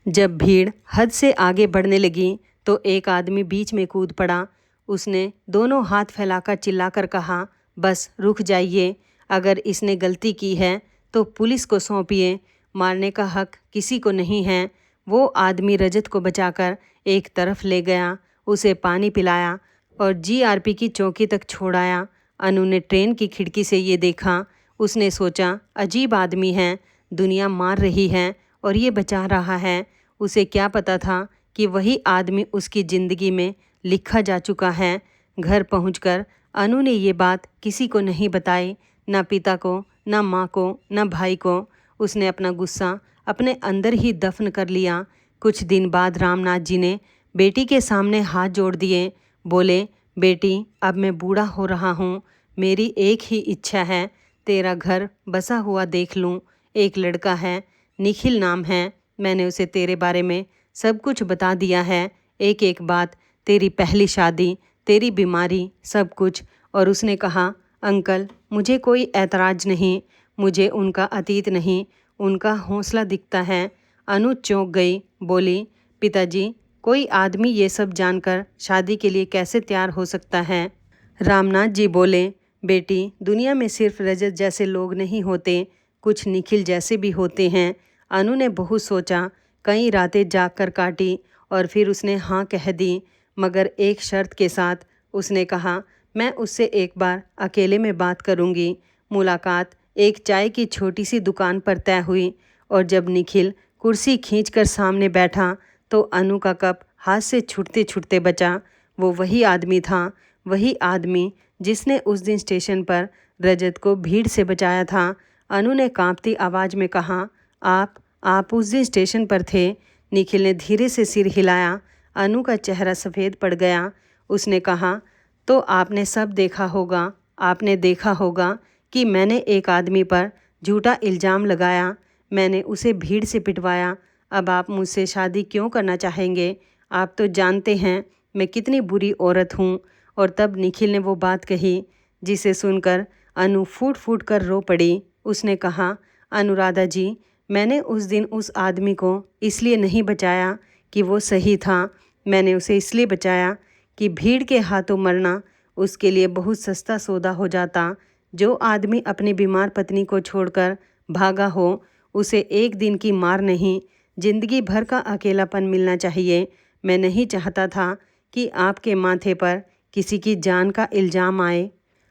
जब भीड़ हद से आगे बढ़ने लगी तो एक आदमी बीच में कूद पड़ा। उसने दोनों हाथ फैलाकर चिल्लाकर कहा, बस रुक जाइए, अगर इसने गलती की है तो पुलिस को सौंपिए, मारने का हक किसी को नहीं है। वो आदमी रजत को बचाकर एक तरफ ले गया, उसे पानी पिलाया और जीआरपी की चौकी तक छोड़ाया। अनु ने ट्रेन की खिड़की से ये देखा। उसने सोचा, अजीब आदमी है, दुनिया मार रही है और ये बचा रहा है। उसे क्या पता था कि वही आदमी उसकी ज़िंदगी में लिखा जा चुका है। घर पहुंचकर अनु ने ये बात किसी को नहीं बताई, ना पिता को, ना माँ को, ना भाई को। उसने अपना गुस्सा अपने अंदर ही दफन कर लिया। कुछ दिन बाद रामनाथ जी ने बेटी के सामने हाथ जोड़ दिए। बोले, बेटी, अब मैं बूढ़ा हो रहा हूँ, मेरी एक ही इच्छा है, तेरा घर बसा हुआ देख लूँ। एक लड़का है, निखिल नाम है, मैंने उसे तेरे बारे में सब कुछ बता दिया है, एक एक बात, तेरी पहली शादी, तेरी बीमारी, सब कुछ। और उसने कहा, अंकल, मुझे कोई ऐतराज़ नहीं, मुझे उनका अतीत नहीं, उनका हौसला दिखता है। अनु चौंक गई, बोली, पिताजी, कोई आदमी ये सब जानकर शादी के लिए कैसे तैयार हो सकता है? रामनाथ जी बोले, बेटी, दुनिया में सिर्फ रजत जैसे लोग नहीं होते, कुछ निखिल जैसे भी होते हैं। अनु ने बहुत सोचा, कई रातें जाग कर काटी और फिर उसने हाँ कह दी, मगर एक शर्त के साथ। उसने कहा, मैं उससे एक बार अकेले में बात करूँगी। मुलाकात एक चाय की छोटी सी दुकान पर तय हुई और जब निखिल कुर्सी खींचकर सामने बैठा तो अनु का कप हाथ से छूटते छूटते बचा। वो वही आदमी था, वही आदमी जिसने उस दिन स्टेशन पर रजत को भीड़ से बचाया था। अनु ने कांपती आवाज़ में कहा, आप उस दिन स्टेशन पर थे? निखिल ने धीरे से सिर हिलाया। अनु का चेहरा सफ़ेद पड़ गया। उसने कहा, तो आपने सब देखा होगा, आपने देखा होगा कि मैंने एक आदमी पर झूठा इल्ज़ाम लगाया, मैंने उसे भीड़ से पिटवाया। अब आप मुझसे शादी क्यों करना चाहेंगे? आप तो जानते हैं मैं कितनी बुरी औरत हूँ। और तब निखिल ने वो बात कही जिसे सुनकर अनु फूट फूट कर रो पड़ी। उसने कहा, अनुराधा जी, मैंने उस दिन उस आदमी को इसलिए नहीं बचाया कि वो सही था, मैंने उसे इसलिए बचाया कि भीड़ के हाथों मरना उसके लिए बहुत सस्ता सौदा हो जाता। जो आदमी अपनी बीमार पत्नी को छोड़कर भागा हो, उसे एक दिन की मार नहीं, जिंदगी भर का अकेलापन मिलना चाहिए। मैं नहीं चाहता था कि आपके माथे पर किसी की जान का इल्ज़ाम आए।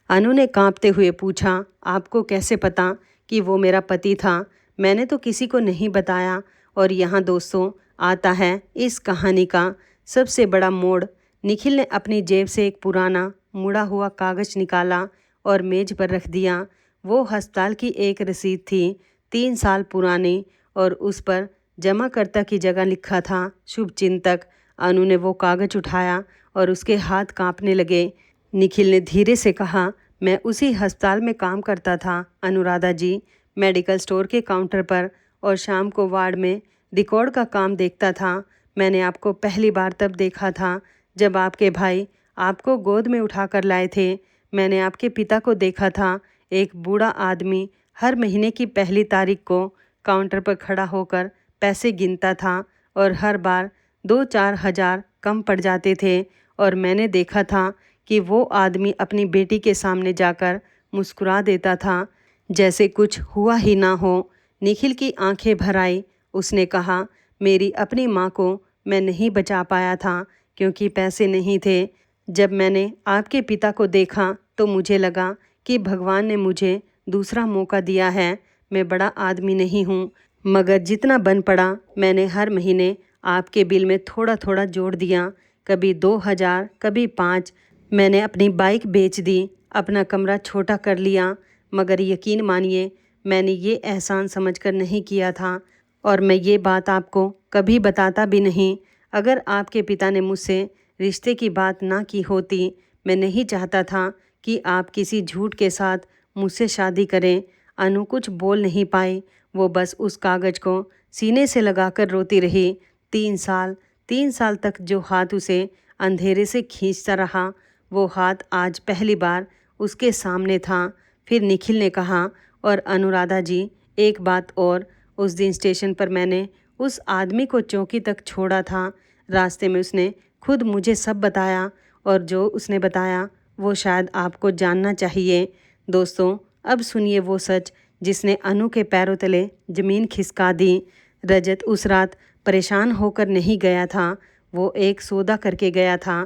अनु ने कांपते हुए पूछा, आपको कैसे पता कि वो मेरा पति था? मैंने तो किसी को नहीं बताया। और यहाँ दोस्तों आता है इस कहानी का सबसे बड़ा मोड़। निखिल ने अपनी जेब से एक पुराना मुड़ा हुआ कागज़ निकाला और मेज पर रख दिया। वो अस्पताल की एक रसीद थी, 3 साल पुरानी, और उस पर जमाकर्ता की जगह लिखा था शुभचिंतक। अनु ने वो कागज़ उठाया और उसके हाथ कांपने लगे। निखिल ने धीरे से कहा, मैं उसी अस्पताल में काम करता था अनुराधा जी, मेडिकल स्टोर के काउंटर पर, और शाम को वार्ड में रिकॉर्ड का काम देखता था। मैंने आपको पहली बार तब देखा था जब आपके भाई आपको गोद में उठाकर लाए थे। मैंने आपके पिता को देखा था, एक बूढ़ा आदमी हर महीने की पहली तारीख को काउंटर पर खड़ा होकर पैसे गिनता था और हर बार 2-4 हज़ार कम पड़ जाते थे। और मैंने देखा था कि वो आदमी अपनी बेटी के सामने जाकर मुस्कुरा देता था जैसे कुछ हुआ ही ना हो। निखिल की आंखें भर आई। उसने कहा, मेरी अपनी माँ को मैं नहीं बचा पाया था क्योंकि पैसे नहीं थे। जब मैंने आपके पिता को देखा तो मुझे लगा कि भगवान ने मुझे दूसरा मौका दिया है। मैं बड़ा आदमी नहीं हूँ, मगर जितना बन पड़ा मैंने हर महीने आपके बिल में थोड़ा थोड़ा जोड़ दिया, कभी 2 हज़ार, कभी 5। मैंने अपनी बाइक बेच दी, अपना कमरा छोटा कर लिया, मगर यकीन मानिए मैंने ये एहसान समझकर नहीं किया था और मैं ये बात आपको कभी बताता भी नहीं। अगर आपके पिता ने मुझसे रिश्ते की बात ना की होती, मैं नहीं चाहता था कि आप किसी झूठ के साथ मुझसे शादी करें। अनु कुछ बोल नहीं पाई, वो बस उस कागज़ को सीने से लगाकर रोती रही। 3 साल तक जो हाथ उसे अंधेरे से खींचता रहा, वो हाथ आज पहली बार उसके सामने था। फिर निखिल ने कहा, और अनुराधा जी, एक बात और, उस दिन स्टेशन पर मैंने उस आदमी को चौकी तक छोड़ा था। रास्ते में उसने खुद मुझे सब बताया और जो उसने बताया वो शायद आपको जानना चाहिए। दोस्तों, अब सुनिए वो सच जिसने अनु के पैरों तले ज़मीन खिसका दी। रजत उस रात परेशान होकर नहीं गया था, वो एक सौदा करके गया था।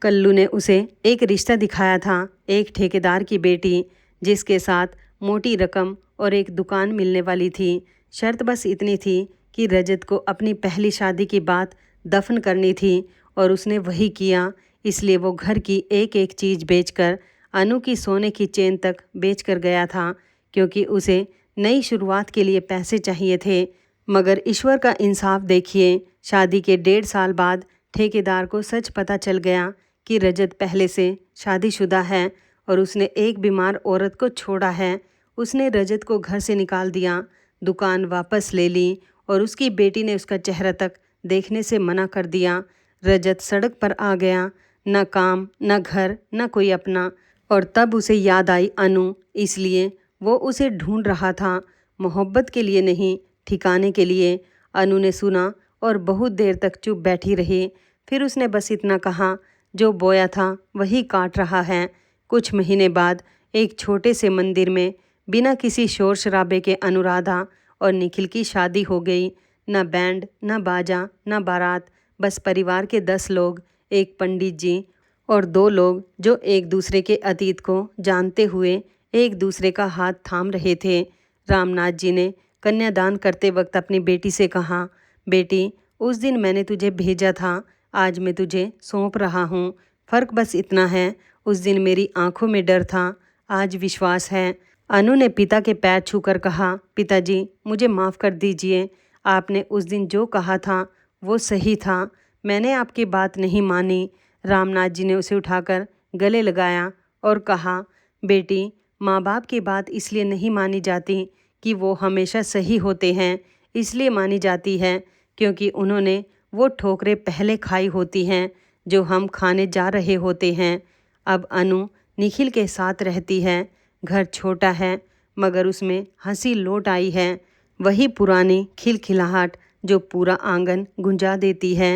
कल्लू ने उसे एक रिश्ता दिखाया था, एक ठेकेदार की बेटी जिसके साथ मोटी रकम और एक दुकान मिलने वाली थी। शर्त बस इतनी थी कि रजत को अपनी पहली शादी की बात दफन करनी थी और उसने वही किया। इसलिए वो घर की एक एक चीज़ बेचकर अनु की सोने की चेन तक बेचकर गया था, क्योंकि उसे नई शुरुआत के लिए पैसे चाहिए थे। मगर ईश्वर का इंसाफ देखिए, शादी के 1.5 साल बाद ठेकेदार को सच पता चल गया कि रजत पहले से शादीशुदा है और उसने एक बीमार औरत को छोड़ा है। उसने रजत को घर से निकाल दिया, दुकान वापस ले ली और उसकी बेटी ने उसका चेहरा तक देखने से मना कर दिया। रजत सड़क पर आ गया, न काम, न घर, न कोई अपना। और तब उसे याद आई अनु, इसलिए वो उसे ढूंढ रहा था, मोहब्बत के लिए नहीं, ठिकाने के लिए। अनु ने सुना और बहुत देर तक चुप बैठी रही। फिर उसने बस इतना कहा, जो बोया था वही काट रहा है। कुछ महीने बाद एक छोटे से मंदिर में बिना किसी शोर शराबे के अनुराधा और निखिल की शादी हो गई। न बैंड, न बाजा, न बारात, बस परिवार के 10 लोग, एक पंडित जी और 2 लोग जो एक दूसरे के अतीत को जानते हुए एक दूसरे का हाथ थाम रहे थे। रामनाथ जी ने कन्यादान करते वक्त अपनी बेटी से कहा, बेटी, उस दिन मैंने तुझे भेजा था, आज मैं तुझे सौंप रहा हूँ। फ़र्क बस इतना है, उस दिन मेरी आंखों में डर था, आज विश्वास है। अनु ने पिता के पैर छूकर कहा, पिताजी, मुझे माफ़ कर दीजिए। आपने उस दिन जो कहा था वो सही था, मैंने आपकी बात नहीं मानी। रामनाथ जी ने उसे उठाकर गले लगाया और कहा, बेटी, माँ बाप की बात इसलिए नहीं मानी जाती कि वो हमेशा सही होते हैं, इसलिए मानी जाती है क्योंकि उन्होंने वो ठोकरें पहले खाई होती हैं जो हम खाने जा रहे होते हैं। अब अनु निखिल के साथ रहती है। घर छोटा है मगर उसमें हंसी लौट आई है, वही पुरानी खिलखिलाहट जो पूरा आंगन गुंजा देती है।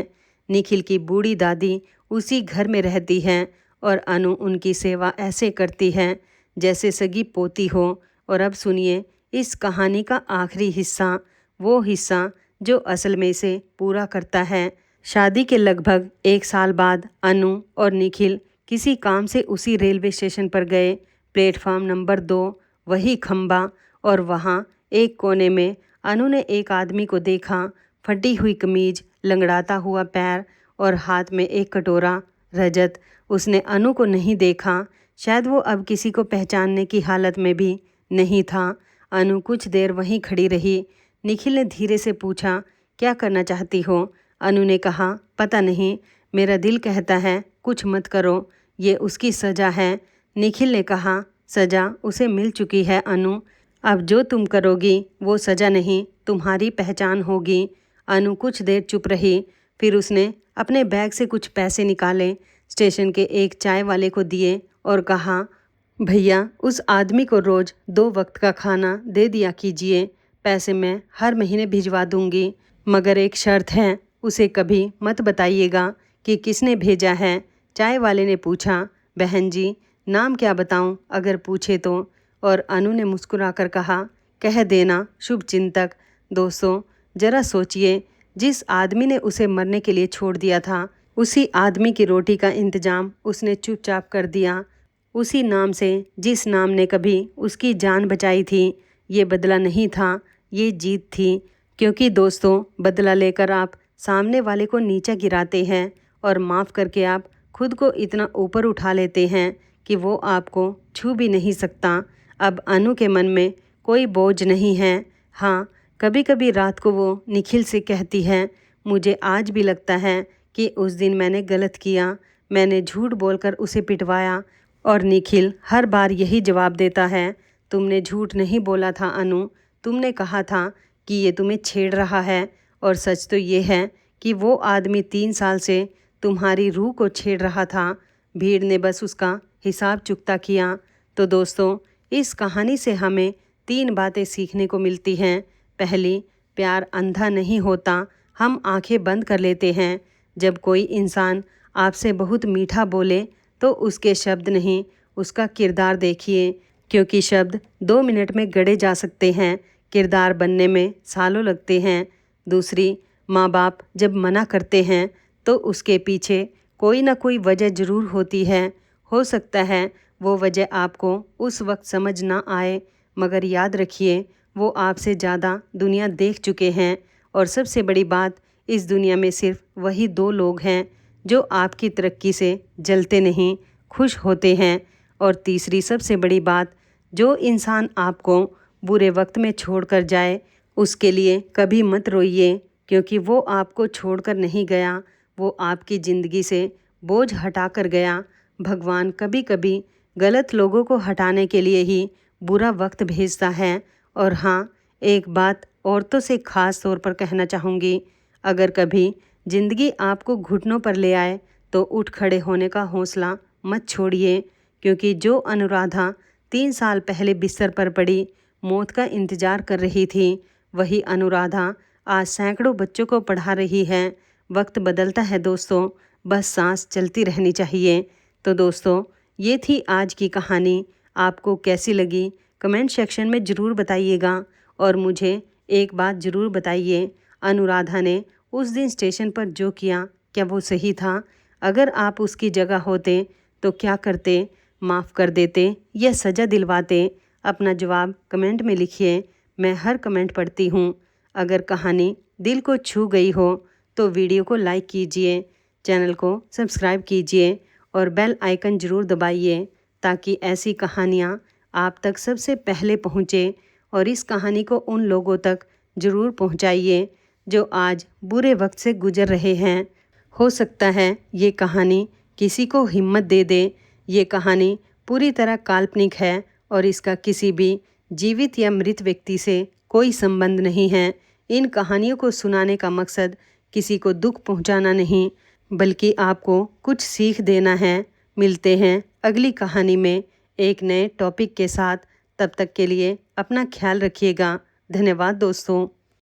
निखिल की बूढ़ी दादी उसी घर में रहती है और अनु उनकी सेवा ऐसे करती है जैसे सगी पोती हो। और अब सुनिए इस कहानी का आखिरी हिस्सा, वो हिस्सा जो असल में इसे पूरा करता है। शादी के लगभग 1 साल बाद अनु और निखिल किसी काम से उसी रेलवे स्टेशन पर गए। प्लेटफॉर्म नंबर 2, वही खंबा, और वहाँ एक कोने में अनु ने एक आदमी को देखा, फटी हुई कमीज, लंगड़ाता हुआ पैर और हाथ में एक कटोरा। रजत। उसने अनु को नहीं देखा, शायद वो अब किसी को पहचानने की हालत में भी नहीं था। अनु कुछ देर वहीं खड़ी रही। निखिल ने धीरे से पूछा, क्या करना चाहती हो? अनु ने कहा, पता नहीं, मेरा दिल कहता है कुछ मत करो, ये उसकी सज़ा है। निखिल ने कहा, सज़ा उसे मिल चुकी है अनु, अब जो तुम करोगी वो सज़ा नहीं, तुम्हारी पहचान होगी। अनु कुछ देर चुप रही, फिर उसने अपने बैग से कुछ पैसे निकाले, स्टेशन के एक चाय वाले को दिए और कहा, भैया उस आदमी को रोज़ 2 वक्त का खाना दे दिया कीजिए। पैसे मैं हर महीने भिजवा दूंगी, मगर एक शर्त है, उसे कभी मत बताइएगा कि किसने भेजा है। चाय वाले ने पूछा, बहन जी नाम क्या बताऊं अगर पूछे तो? और अनु ने मुस्कुराकर कहा, कह देना शुभचिंतक। दोस्तों जरा सोचिए, जिस आदमी ने उसे मरने के लिए छोड़ दिया था, उसी आदमी की रोटी का इंतजाम उसने चुपचाप कर दिया, उसी नाम से जिस नाम ने कभी उसकी जान बचाई थी। ये बदला नहीं था, ये जीत थी। क्योंकि दोस्तों बदला लेकर आप सामने वाले को नीचा गिराते हैं और माफ़ करके आप खुद को इतना ऊपर उठा लेते हैं कि वो आपको छू भी नहीं सकता। अब अनु के मन में कोई बोझ नहीं है। हाँ, कभी कभी रात को वो निखिल से कहती है, मुझे आज भी लगता है कि उस दिन मैंने गलत किया, मैंने झूठ बोलकर उसे पिटवाया। और निखिल हर बार यही जवाब देता है, तुमने झूठ नहीं बोला था अनु, तुमने कहा था कि ये तुम्हें छेड़ रहा है। और सच तो ये है कि वो आदमी 3 साल से तुम्हारी रूह को छेड़ रहा था। भीड़ ने बस उसका हिसाब चुकता किया। तो दोस्तों इस कहानी से हमें 3 बातें सीखने को मिलती हैं। पहली, प्यार अंधा नहीं होता, हम आंखें बंद कर लेते हैं। जब कोई इंसान आपसे बहुत मीठा बोले तो उसके शब्द नहीं, उसका किरदार देखिए, क्योंकि शब्द 2 मिनट में गढ़े जा सकते हैं, किरदार बनने में सालों लगते हैं। दूसरी, माँ बाप जब मना करते हैं तो उसके पीछे कोई ना कोई वजह ज़रूर होती है। हो सकता है वो वजह आपको उस वक्त समझ ना आए, मगर याद रखिए वो आपसे ज़्यादा दुनिया देख चुके हैं। और सबसे बड़ी बात, इस दुनिया में सिर्फ वही 2 लोग हैं जो आपकी तरक्की से जलते नहीं, खुश होते हैं। और तीसरी सबसे बड़ी बात, जो इंसान आपको बुरे वक्त में छोड़कर जाए उसके लिए कभी मत रोइए, क्योंकि वो आपको छोड़कर नहीं गया, वो आपकी ज़िंदगी से बोझ हटा कर गया। भगवान कभी कभी गलत लोगों को हटाने के लिए ही बुरा वक्त भेजता है। और हाँ, एक बात औरतों से ख़ास तौर पर कहना चाहूँगी, अगर कभी ज़िंदगी आपको घुटनों पर ले आए तो उठ खड़े होने का हौसला मत छोड़िए, क्योंकि जो अनुराधा 3 साल पहले बिस्तर पर पड़ी मौत का इंतज़ार कर रही थी, वही अनुराधा आज सैकड़ों बच्चों को पढ़ा रही है। वक्त बदलता है दोस्तों, बस सांस चलती रहनी चाहिए। तो दोस्तों ये थी आज की कहानी। आपको कैसी लगी कमेंट सेक्शन में ज़रूर बताइएगा। और मुझे एक बात ज़रूर बताइए, अनुराधा ने उस दिन स्टेशन पर जो किया, क्या वो सही था? अगर आप उसकी जगह होते तो क्या करते? माफ़ कर देते या सज़ा दिलवाते? अपना जवाब कमेंट में लिखिए, मैं हर कमेंट पढ़ती हूँ। अगर कहानी दिल को छू गई हो तो वीडियो को लाइक कीजिए, चैनल को सब्सक्राइब कीजिए और बेल आइकन ज़रूर दबाइए, ताकि ऐसी कहानियाँ आप तक सबसे पहले पहुँचे। और इस कहानी को उन लोगों तक ज़रूर पहुँचाइए जो आज बुरे वक्त से गुज़र रहे हैं। हो सकता है ये कहानी किसी को हिम्मत दे दे। ये कहानी पूरी तरह काल्पनिक है और इसका किसी भी जीवित या मृत व्यक्ति से कोई संबंध नहीं है। इन कहानियों को सुनाने का मकसद किसी को दुख पहुंचाना नहीं, बल्कि आपको कुछ सीख देना है। मिलते हैं अगली कहानी में एक नए टॉपिक के साथ। तब तक के लिए अपना ख्याल रखिएगा। धन्यवाद दोस्तों।